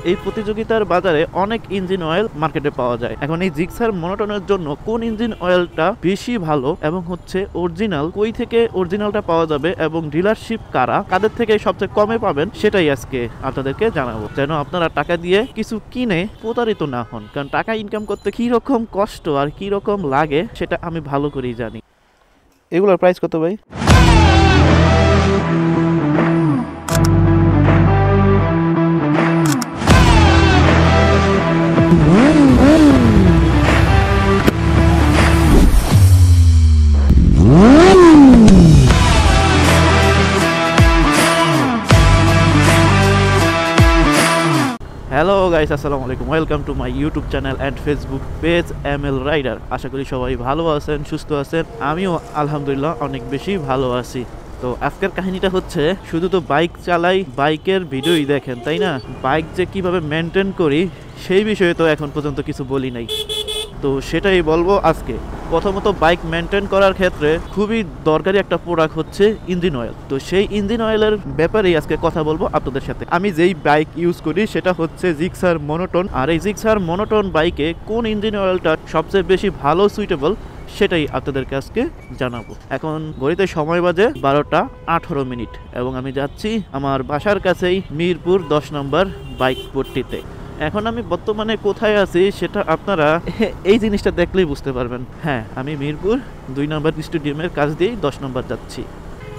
এই প্রতিযোগিতার বাজারে অনেক ইঞ্জিন অয়েল মার্কেটে পাওয়া যায়। এখন এই জিক্সার মনোটনের জন্য কোন ইঞ্জিন অয়েলটা বেশি ভালো এবং হচ্ছে অরিজিনাল, কই থেকে অরিজিনালটা পাওয়া যাবে এবং ডিলারশিপ কারা, কাদের থেকে সবচেয়ে কমে পাবেন, সেটাই আজকে আপনাদেরকে জানাবো, যেন আপনারা টাকা দিয়ে কিছু কিনে প্রতারিত না হন। কারণ টাকা ইনকাম করতে কি রকম কষ্ট আর কি রকম লাগে সেটা আমি ভালো করেই জানি। এগুলোর প্রাইস কত ভাই? হ্যালো গাইস, আসসালামু আলাইকুম। Welcome to my YouTube channel and Facebook page ML rider. আশা করি সবাই ভালো আছেন, সুস্থ আছেন। আমিও আলহামদুলিল্লাহ অনেক বেশি ভালো আছি। তো আজকের কাহিনীটা হচ্ছে, শুধু তো বাইক চালাই, বাইকের ভিডিওই দেখেন তাই না? বাইক যে কিভাবে মেনটেন করি সেই বিষয়ে তো এখন পর্যন্ত কিছু বলি নাই, তো সেটাই বলবো আজকে। প্রথমত, বাইক মেনটেন করার ক্ষেত্রে খুবই দরকারি একটা প্রোডাক্ট হচ্ছে ইঞ্জিন অয়েল। তো সেই ইঞ্জিন অয়েলের ব্যাপারেই আজকে কথা বলবো আপনাদের সাথে। আমি যেই বাইক ইউজ করি সেটা হচ্ছে জিক্সার মনোটন। আর এই জিক্সার মনোটন বাইকে কোন ইঞ্জিন অয়েলটা সবচেয়ে বেশি ভালো সুইটেবল সেটাই আপনাদেরকে আজকে জানাবো। এখন ঘড়িতে সময় বাজে 12:18 এবং আমি যাচ্ছি আমার বাসার কাছেই মিরপুর 10 নম্বর বাইক পট্টিতে। এখন আমি বর্তমানে কোথায় আছি সেটা আপনারা এই জিনিসটা দেখলেই বুঝতে পারবেন। হ্যাঁ, আমি মিরপুর 2 নম্বর স্টেডিয়ামের কাছ দিয়েই 10 নম্বর যাচ্ছি।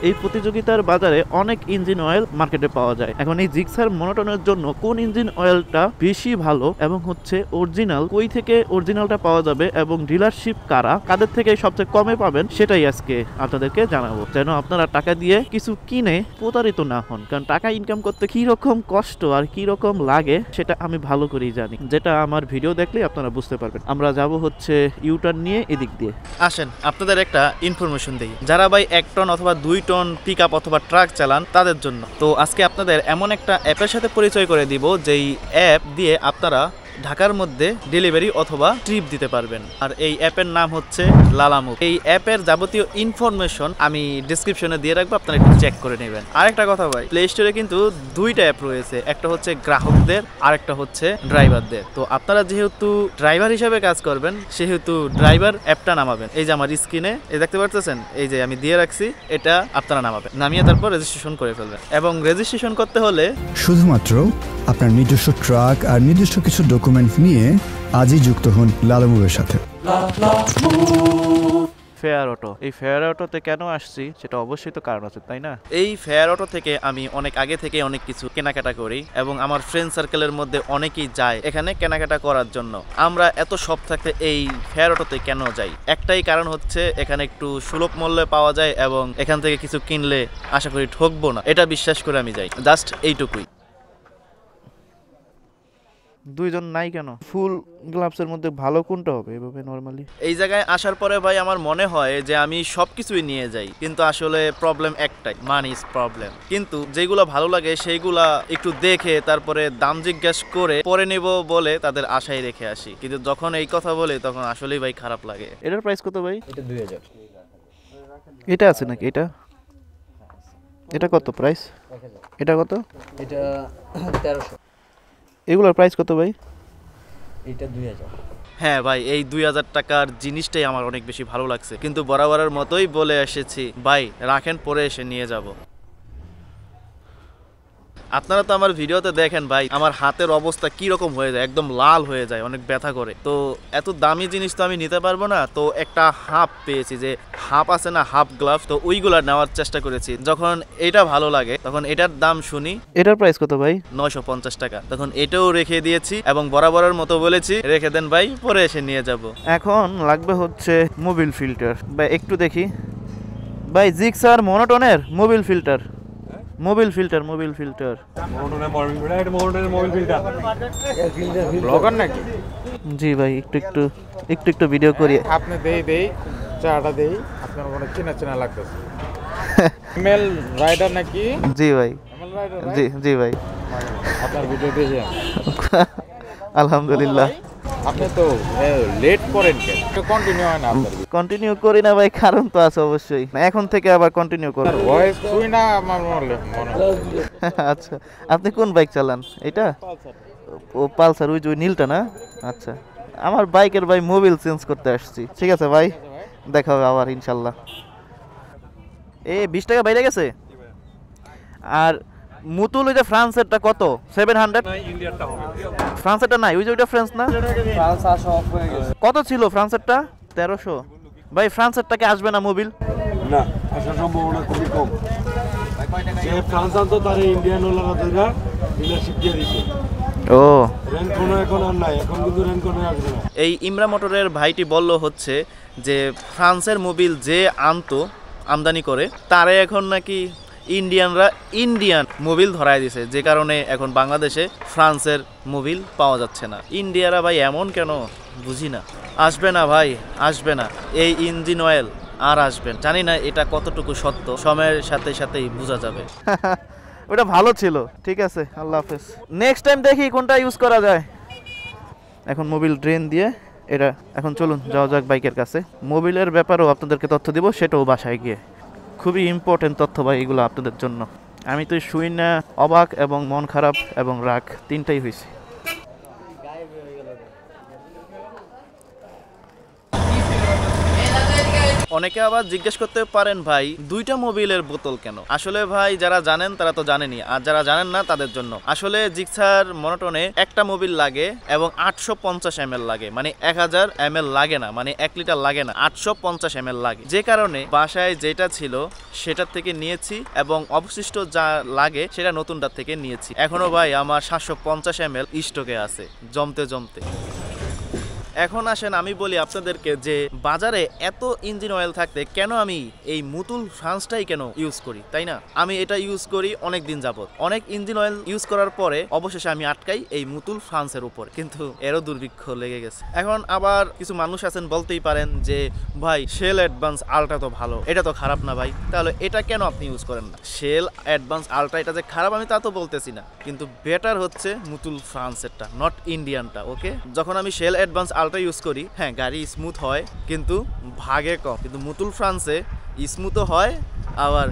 এই প্রতিযোগিতার বাজারে অনেক ইঞ্জিন অয়েল মার্কেটে পাওয়া যায়। এখন এই জিক্সার মনোটনের জন্য কোন ইঞ্জিন অয়েলটা বেশি ভালো এবং হচ্ছে অরিজিনাল, কই থেকে অরিজিনালটা পাওয়া যাবে এবং ডিলারশিপ কারা, কাদের থেকে সবচেয়ে কমে পাবেন, সেটাই আজকে আপনাদেরকে জানাবো, যেন আপনারা টাকা দিয়ে কিছু কিনে প্রতারিত না হন। কারণ টাকা ইনকাম করতে কি রকম কষ্ট আর কি রকম লাগে সেটা আমি ভালো করেই জানি, যেটা আমার ভিডিও দেখলে আপনারা বুঝতে পারবেন। আমরা যাব হচ্ছে ইউটার্ন নিয়ে এদিক দিয়ে। আসেন আপনাদের একটা ইনফরমেশন দিই, যারা ভাই 1 টন অথবা 2 টন পিক আপ অথবা ট্রাক চালান তাদের জন্য। তো আজকে আপনাদের এমন একটা অ্যাপের সাথে পরিচয় করে দিব, যেই অ্যাপ দিয়ে আপনারা ঢাকার মধ্যে ডেলিভারি অথবা ট্রিপ দিতে পারবেন। আর এই অ্যাপের নাম হচ্ছে লালামুভ। এই অ্যাপের যাবতীয় ইনফরমেশন আমি ডিসক্রিপশনে দিয়ে রাখবো, আপনারা একটু চেক করে নেবেন। আরেকটা কথা ভাই, প্লে স্টোরে কিন্তু 2টা অ্যাপ রয়েছে, একটা হচ্ছে গ্রাহকদের আর একটা হচ্ছে ড্রাইভারদের। তো আপনারা যেহেতু ড্রাইভার হিসেবে কাজ করবেন সেহেতু ড্রাইভার অ্যাপটা নামাবেন। এই যে আমার স্ক্রিনে এই দেখতে পারতেছেন, এই যে আমি দিয়ে রাখছি, এটা আপনারা নামাবেন, নামিয়ে তারপর রেজিস্ট্রেশন করে ফেলবেন। এবং রেজিস্ট্রেশন করতে হলে শুধুমাত্র আপনার নিজস্ব ট্রাক আর নিজস্ব কিছু ডকুমেন্ট নিয়ে আজই যুক্ত হন লালামুভের সাথে। ফেয়ার অটো, এই ফেয়ার অটোতে কেন আসছি সেটা অবশ্যই তো কারণ আছে, তাই না? এই ফেয়ার অটো থেকে আমি অনেক আগে থেকে অনেক কিছু কেনাকাটা করি এবং আমার ফ্রেন্ড সার্কেলের মধ্যে অনেকেই যায় এখানে কেনাকাটা করার জন্য। আমরা এত সব থাকতে এই ফেয়ার অটোতে কেন যাই? একটাই কারণ হচ্ছে, এখানে একটু সুলভ মূল্যে পাওয়া যায় এবং এখান থেকে কিছু কিনলে আশা করি ঠকবো না, এটা বিশ্বাস করে আমি যাই। জাস্ট এইটুকুই। দুইজন নাই কেন? ফুল গ্লাভসের মধ্যে ভালো কোনটা হবে এভাবে নরমালি? এই জায়গায় আসার পরে ভাই আমার মনে হয় যে আমি সবকিছুই নিয়ে যাই, কিন্তু আসলে প্রবলেম একটাই, মানি ইজ প্রবলেম। কিন্তু যেগুলো ভালো লাগে সেইগুলা একটু দেখে তারপরে দাম জিজ্ঞেস করে পরে নেব বলে তাদের আশায় রেখে আসি, কিন্তু যখন এই কথা বলে তখন আসলেই ভাই খারাপ লাগে। এটার প্রাইস কত ভাই? এটা 2000। এটা আছে নাকি? এটা কত প্রাইস? এটা কত? এটা 1300। এগুলোর প্রাইস কত ভাই? এটা 2000। হ্যাঁ ভাই, এই 2000 টাকার জিনিসটাই আমার অনেক বেশি ভালো লাগছে, কিন্তু বরাবরের মতোই বলে এসেছি, ভাই রাখেন, পরে এসে নিয়ে যাব। আপনারা তো আমার ভিডিওতে দেখেন ভাই, আমার হাতের অবস্থা কি রকম হয়ে যায়, একদম লাল হয়ে যায়, অনেক ব্যথা করে। তো এত দামি জিনিস তো আমি নিতে পারবো না, তো একটা হাফ পেয়েছি, যে হাফ আছে না, হাফ গ্লাভ, তো ওইগুলা নেওয়ার চেষ্টা করেছি। যখন এটা ভালো লাগে তখন এটার দাম শুনি। এটার প্রাইস কত ভাই? 950 টাকা। তখন এটাও রেখে দিয়েছি এবং বরাবরের মতো বলেছি রেখে দেন ভাই, পরে এসে নিয়ে যাব। এখন লাগবে হচ্ছে মোবিল ফিল্টার। ভাই একটু দেখি ভাই, জিক্সার মনোটনের mobil filter, mobil filter blogger নাকি? জি ভাই, একটু ভিডিও করি। আপনি দেই চাটা দেই, আপনার মনে চেনা লাগতেছে। এমএল রাইডার নাকি? জি ভাই, এমএল রাইডার। জি ভাই, আপনার ভিডিও দেখে আলহামদুলিল্লাহ। আপনি তো লেট করেন কেন? কন্টিনিউ হয় না আপনার? কন্টিনিউ করি না ভাই, কারণ তো আছে অবশ্যই। এখন থেকে আবার কন্টিনিউ করব। ভয়েস শুই না আমার মনে। আচ্ছা, আপনি কোন বাইক চালান? এটা? ও পালসার ওই যে ওই নীলটা না? আচ্ছা, আমার বাইকের ভাই মোবিল চেঞ্জ করতে আসছি। ঠিক আছে ভাই, দেখা হবে আবার ইনশাল্লাহ। 20 টাকা বাইরে গেছে। আর মুতুল ওই যে ফ্রান্সেরটা কত? 700? ফ্রান্সেরটা নাই, ওই যে ওইটা ফ্রান্স না? কত ছিল ফ্রান্সেরটা? 1300। ভাই ফ্রান্সেরটাকে আসবে না মোবিল? না, আসার সম্ভাবনা খুবই কম। যে ফ্রান্স আনতো তার ইন্ডিয়ান ওলারা ধরে ডিলারশিপ দিয়ে দিছে। ও, র্যানকোনো এখন আর নাই, এখন কিন্তু র্যানকোনো আসবে না। এই ইমরা মোটরের ভাইটি বলল হচ্ছে যে ফ্রান্সের মোবিল যে আনতো আমদানি করে, তারে এখন নাকি ইন্ডিয়ানরা ইন্ডিয়ান মোবিল ধরায় দিছে, যে কারণে এখন বাংলাদেশে ফ্রান্সের মোবিল পাওয়া যাচ্ছে না। ইন্ডিয়ারা ভাই এমন কেন বুঝি না। আসবে না ভাই, আসবে না এই ইঞ্জিন অয়েল, আর আসবেন। জানি না এটা কতটুকু সত্য, সময়ের সাথে সাথেই বোঝা যাবে। ওটা ভালো ছিল। ঠিক আছে, আল্লাহ হাফেজ। নেক্সট টাইম দেখি কোনটা ইউজ করা যায়। এখন মোবিল ড্রেন দিয়ে এটা, এখন চলুন যাওয়া যাক বাইকের কাছে। মোবিলের ব্যাপারেও আপনাদেরকে তথ্য দিব, সেটাও বাসায় গিয়ে। খুবই ইম্পর্টেন্ট তথ্য ভাই এগুলো আপনাদের জন্য। আমি তো শুই না, অবাক এবং মন খারাপ এবং রাগ তিনটাই হয়েছে। অনেকে আবার জিজ্ঞেস করতে পারেন ভাই দুইটা মোবিলের বোতল কেন? আসলে ভাই যারা জানেন তারা তো জানেনই, আর যারা জানেন না তাদের জন্য। আসলে জিক্সার মনোটনে একটা মোবিল লাগে এবং 850 ml লাগে, মানে 1000 ml লাগে না, মানে 1 লিটার লাগে না, 850 ml লাগে। যে কারণে বাসায় যেটা ছিল সেটার থেকে নিয়েছি এবং অবশিষ্ট যা লাগে সেটা নতুনটার থেকে নিয়েছি। এখনো ভাই আমার 750 ml স্টকে আছে, জমতে জমতে। এখন আসেন আমি বলি আপনাদেরকে যে বাজারে এত ইঞ্জিন অয়েল থাকতে কেন আমি এই মুতুল ফ্রান্সটাই কেন ইউজ করি, তাই না? আমি এটা ইউজ করি অনেক দিন যাবত। অনেক ইঞ্জিন অয়েল ইউজ করার পরে অবশেষে আমি আটকাই এই মুতুল ফ্রান্সের উপর, কিন্তু এরও দুর্ভিক্ষ লেগে গেছে। এখন আবার কিছু মানুষ আছেন বলতেই পারেন যে ভাই শেল অ্যাডভান্স আলট্রা তো ভালো, এটা তো খারাপ না ভাই, তাহলে এটা কেন আপনি ইউজ করেন না? শেল অ্যাডভান্স আলট্রা এটা যে খারাপ আমি তা তো বলতেছি না, কিন্তু বেটার হচ্ছে মুতুল ফ্রান্সেরটা, নট ইন্ডিয়ানটা। ওকে, যখন আমি শেল অ্যাডভান্স আলট্রা ইউজ করি, হ্যাঁ গাড়ি স্মুথ হয় কিন্তু ভাগে কম, কিন্তু মুতুল ফ্রান্সে স্মুথও হয় আবার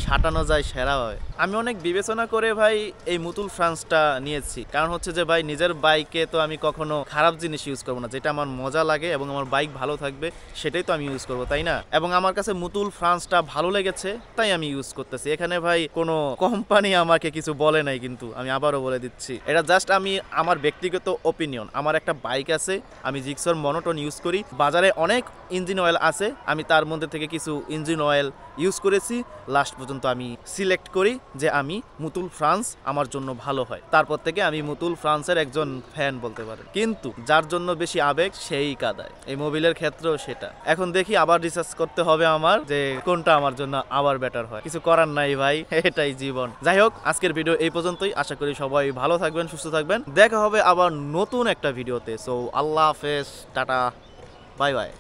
সাটানো যায় সেরা হয়। আমি অনেক বিবেচনা করে ভাই এই মুতুল ফ্রান্সটা নিয়েছি, কারণ হচ্ছে যে ভাই নিজের বাইকে তো আমি কখনো খারাপ জিনিস ইউজ করবো না, যেটা আমার মজা লাগে এবং আমার বাইক ভালো থাকবে সেটাই তো আমি ইউজ করবো, তাই না? এবং আমার কাছে মুতুল ফ্রান্সটা ভালো লেগেছে তাই আমি ইউজ করতেছি। এখানে ভাই কোনো কোম্পানি আমাকে কিছু বলে নাই, কিন্তু আমি আবারও বলে দিচ্ছি, এটা জাস্ট আমি আমার ব্যক্তিগত ওপিনিয়ন। আমার একটা বাইক আছে, আমি জিক্সার মনোটন ইউজ করি, বাজারে অনেক ইঞ্জিন অয়েল আছে, আমি তার মধ্যে থেকে কিছু ইঞ্জিন অয়েল ইউজ করেছি, লাস্ট পর্যন্ত আমি সিলেক্ট করি যে আমি মুতুল ফ্রান্স আমার জন্য ভালো হয়। তারপর থেকে আমি মুতুল ফ্রান্সের একজন ফ্যান বলতে পারেন, কিন্তু যার জন্য বেশি আবেগ সেই কাদায়। এই মোবিলের ক্ষেত্রেও সেটা। এখন দেখি আবার রিসার্চ করতে হবে আমার, যে কোনটা আমার জন্য আবার বেটার হয়। কিছু করার নাই ভাই, এটাই জীবন। যাই হোক, আজকের ভিডিও এই পর্যন্তই। আশা করি সবাই ভালো থাকবেন, সুস্থ থাকবেন। দেখা হবে আবার নতুন একটা ভিডিওতে। সো আল্লাহ হাফেজ, টাটা, বাই বাই।